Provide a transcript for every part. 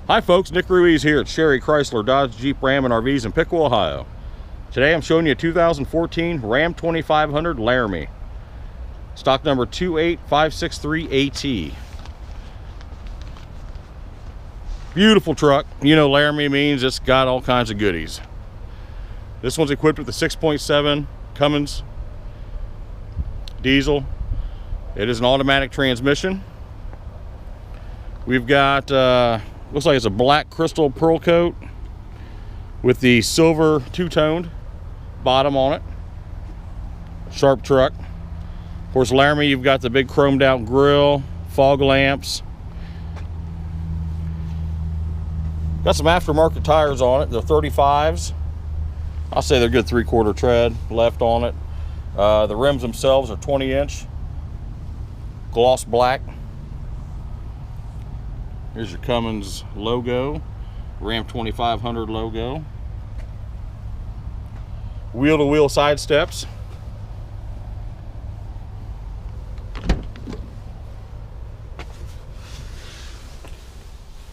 Hi folks, Nick Ruiz here at Sherry Chrysler Dodge Jeep Ram and RVs in Piqua, Ohio. Today I'm showing you a 2014 Ram 2500 Laramie. Stock number 28563AT. Beautiful truck. You know Laramie means it's got all kinds of goodies. This one's equipped with a 6.7 Cummins diesel. It is an automatic transmission. We've got looks like it's a black crystal pearl coat with the silver two-toned bottom on it. Sharp truck. Of course, Laramie, you've got the big chromed out grille, fog lamps. Got some aftermarket tires on it. They're 35s. I'll say they're good 3/4 tread left on it. The rims themselves are 20-inch gloss black. Here's your Cummins logo, Ram 2500 logo. Wheel-to-wheel side steps.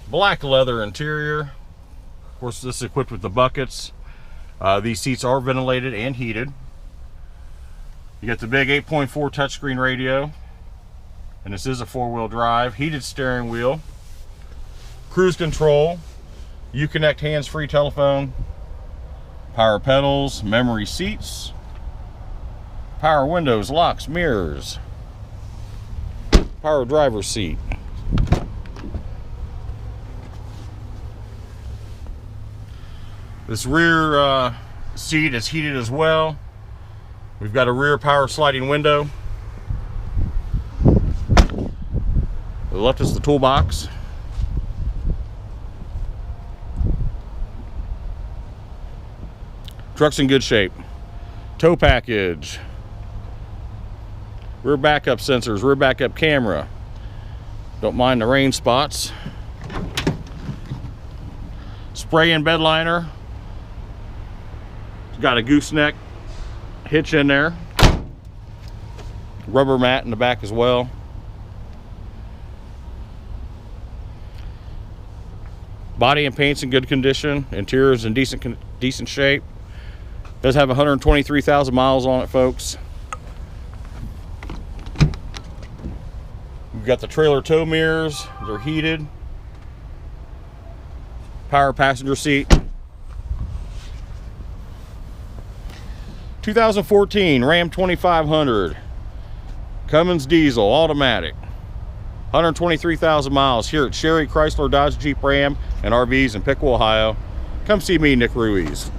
Black leather interior. Of course, this is equipped with the buckets. These seats are ventilated and heated. You got the big 8.4 touchscreen radio, and this is a 4-wheel drive. Heated steering wheel. Cruise control, Uconnect hands-free telephone, power pedals, memory seats, power windows, locks, mirrors, power driver's seat. This rear seat is heated as well. We've got a rear power sliding window. To the left is the toolbox. Truck's in good shape. Tow package, rear backup sensors, rear backup camera. Don't mind the rain spots. Spray-in bed liner. Got a gooseneck hitch in there. Rubber mat in the back as well. Body and paint's in good condition. Interior is in decent shape. Does have 123,000 miles on it, folks. We've got the trailer tow mirrors. They're heated. Power passenger seat. 2014 Ram 2500. Cummins diesel, automatic. 123,000 miles here at Sherry Chrysler Dodge Jeep Ram and RVs in Piqua, Ohio. Come see me, Nick Ruiz.